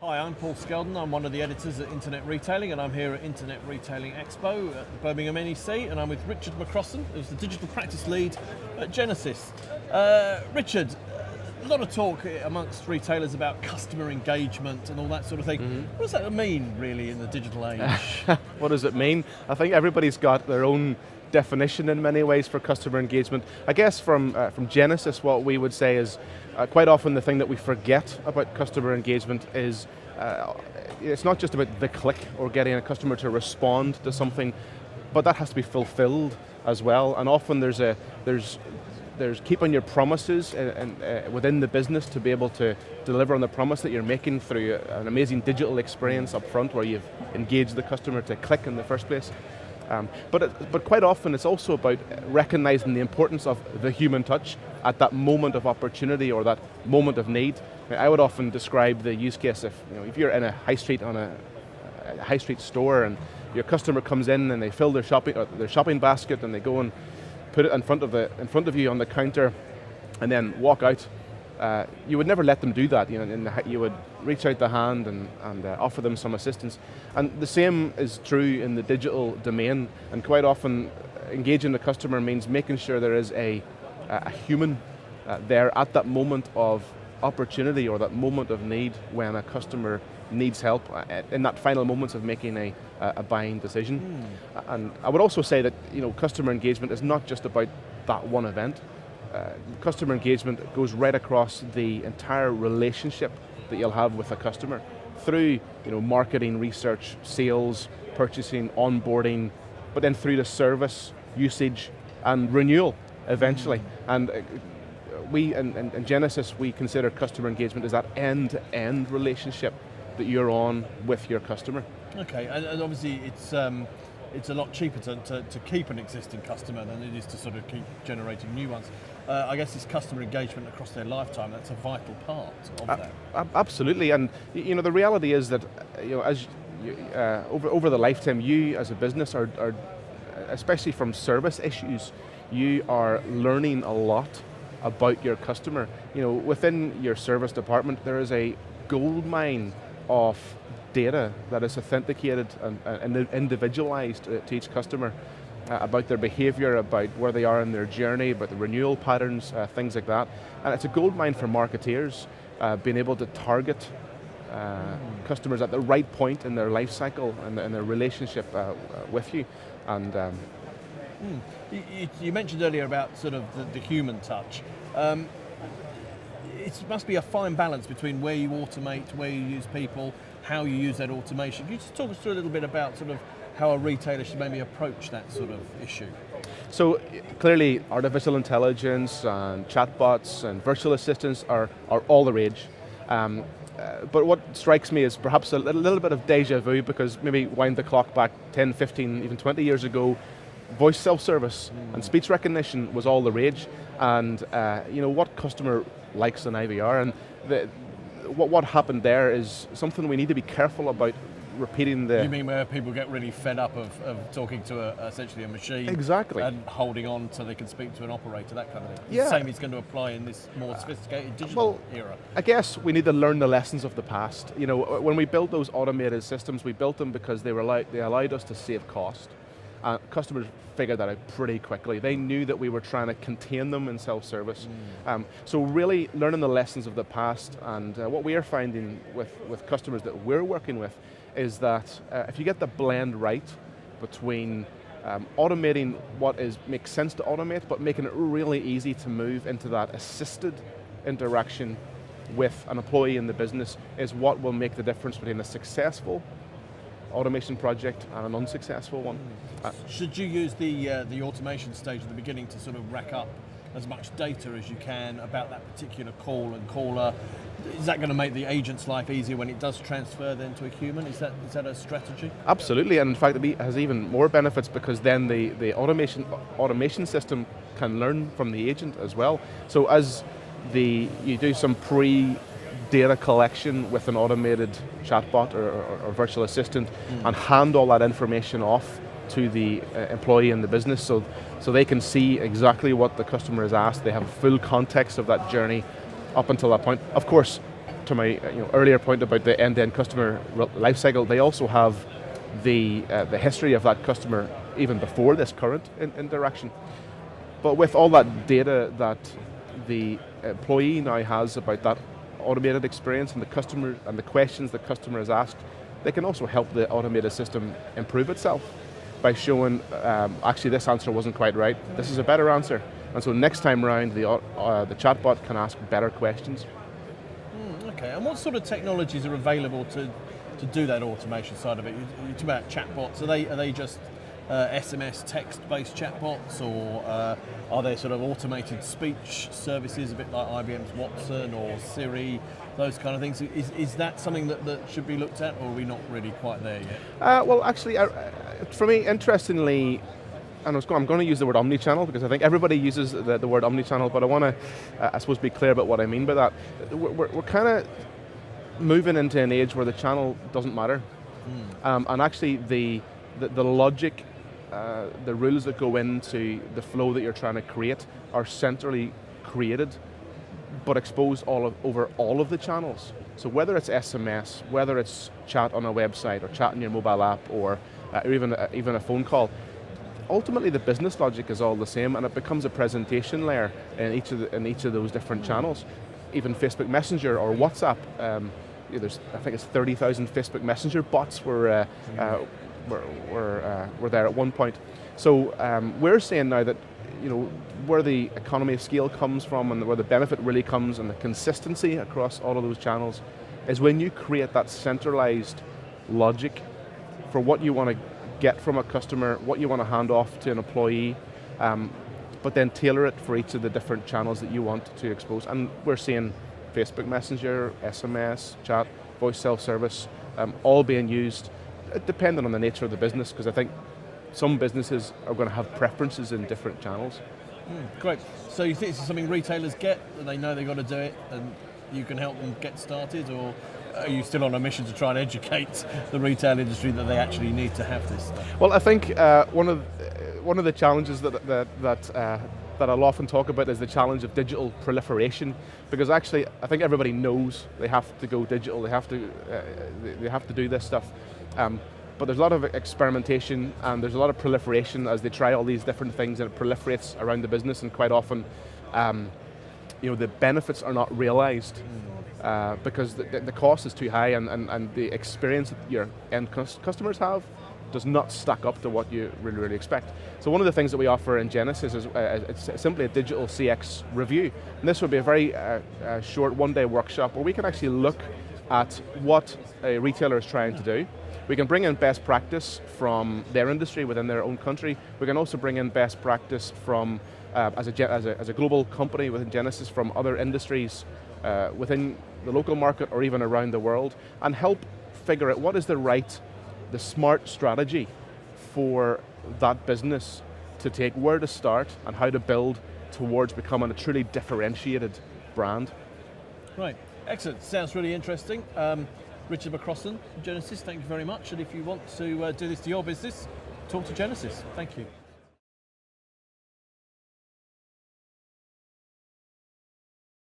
Hi, I'm Paul Skeldon. I'm one of the editors at Internet Retailing, and I'm here at Internet Retailing Expo at the Birmingham NEC, and I'm with Richard McCrossan, who's the Digital Practice Lead at Genesys. Richard, a lot of talk amongst retailers about customer engagement and all that sort of thing. Mm-hmm. What does that mean, really, in the digital age? What does it mean? I think everybody's got their own definition in many ways for customer engagement. I guess from Genesys, what we would say is quite often the thing that we forget about customer engagement is it's not just about the click or getting a customer to respond to something, but that has to be fulfilled as well. And often there's keeping your promises within the business to be able to deliver on the promise that you're making through an amazing digital experience up front where you've engaged the customer to click in the first place. But quite often it's also about recognizing the importance of the human touch at that moment of opportunity or that moment of need. I would often describe the use case if you're in a high street on a high street store and your customer comes in and they fill their shopping basket and they go and put it in front of you on the counter and then walk out. You would never let them do that. You would reach out the hand and offer them some assistance. And the same is true in the digital domain. And quite often, engaging the customer means making sure there is a human there at that moment of opportunity or that moment of need when a customer needs help in that final moments of making a buying decision. And I would also say that customer engagement is not just about that one event. Customer engagement goes right across the entire relationship that you'll have with a customer through marketing, research, sales, purchasing, onboarding, but then through the service, usage, and renewal eventually. And we in Genesys, we consider customer engagement as that end-to-end relationship that you're on with your customer. Okay, and obviously it's a lot cheaper to keep an existing customer than it is to sort of keep generating new ones. I guess this customer engagement across their lifetime, that's a vital part of that. Absolutely, and the reality is that over the lifetime, you as a business are especially from service issues, you are learning a lot about your customer. Within your service department, there is a gold mine of data that is authenticated and individualized to each customer about their behavior, about where they are in their journey, about the renewal patterns, things like that. And it's a gold mine for marketeers, being able to target customers at the right point in their life cycle and their relationship with you. And You mentioned earlier about sort of the human touch. It must be a fine balance between where you automate, where you use people, how you use that automation. Can you just talk us through a little bit about sort of how a retailer should maybe approach that sort of issue? So clearly artificial intelligence and chatbots and virtual assistants are all the rage. But what strikes me is perhaps a little bit of deja vu, because maybe wind the clock back 10, 15, even 20 years ago, voice self-service and speech recognition was all the rage. And what customer likes an IVR, and what happened there is something we need to be careful about repeating. You mean where people get really fed up of talking to essentially a machine? Exactly. And holding on so they can speak to an operator, that kind of thing. Yeah. The same is going to apply in this more sophisticated digital era. I guess we need to learn the lessons of the past. When we built those automated systems, we built them because they allowed us to save cost. Customers figured that out pretty quickly. They knew that we were trying to contain them in self-service. So really learning the lessons of the past, and what we are finding with customers that we're working with is that if you get the blend right between automating what makes sense to automate, but making it really easy to move into that assisted interaction with an employee in the business, is what will make the difference between a successful automation project and an unsuccessful one. Should you use the automation stage at the beginning to sort of rack up as much data as you can about that particular call and caller? Is that going to make the agent's life easier when it does transfer then to a human? Is that a strategy? Absolutely, and in fact it has even more benefits, because then the automation system can learn from the agent as well. So as you do some data collection with an automated chatbot or virtual assistant and hand all that information off to the employee in the business so they can see exactly what the customer has asked. They have full context of that journey up until that point. Of course, to my earlier point about the end-to-end customer lifecycle, they also have the history of that customer even before this current interaction. But with all that data that the employee now has about that automated experience and the customer and the questions the customer has asked, they can also help the automated system improve itself by showing, actually this answer wasn't quite right, this is a better answer. And so next time round, the chatbot can ask better questions. Okay, and what sort of technologies are available to do that automation side of it? You talk about chatbots, are they just SMS text-based chatbots, or are there sort of automated speech services, a bit like IBM's Watson or Siri, those kind of things? Is that something that should be looked at, or are we not really quite there yet? Well, actually, for me, interestingly, and I'm going to use the word omnichannel because I think everybody uses the word omnichannel, but I want to, I suppose, be clear about what I mean by that. We're kind of moving into an age where the channel doesn't matter, and actually the logic, the rules that go into the flow that you're trying to create are centrally created, but exposed over all of the channels. So whether it's SMS, whether it's chat on a website, or chat on your mobile app, or even a phone call, ultimately the business logic is all the same, and it becomes a presentation layer in each of those different channels. Even Facebook Messenger or WhatsApp, there's, I think it's 30,000 Facebook Messenger bots were there at one point. So we're saying now that where the economy of scale comes from and where the benefit really comes and the consistency across all of those channels is when you create that centralized logic for what you want to get from a customer, what you want to hand off to an employee, but then tailor it for each of the different channels that you want to expose. And we're seeing Facebook Messenger, SMS, chat, voice self-service, all being used, depending on the nature of the business, because I think some businesses are going to have preferences in different channels. Great. So you think this is something retailers get, that they know they've got to do it, and you can help them get started, or are you still on a mission to try and educate the retail industry that they actually need to have this stuff? Well, I think one of the challenges that I'll often talk about is the challenge of digital proliferation, because actually I think everybody knows they have to go digital, they have to do this stuff, but there's a lot of experimentation and there's a lot of proliferation as they try all these different things, and it proliferates around the business, and quite often the benefits are not realized because the cost is too high, and the experience that your end customers have does not stack up to what you really expect. So one of the things that we offer in Genesys is it's simply a digital CX review. And this would be a very short one-day workshop where we can actually look at what a retailer is trying to do. We can bring in best practice from their industry within their own country. We can also bring in best practice from, as a global company within Genesys, from other industries within the local market or even around the world, and help figure out what is the smart strategy for that business to take, where to start, and how to build towards becoming a truly differentiated brand. Right, excellent. Sounds really interesting. Richard McCrossan, Genesys, thank you very much. And if you want to do this to your business, talk to Genesys. Thank you.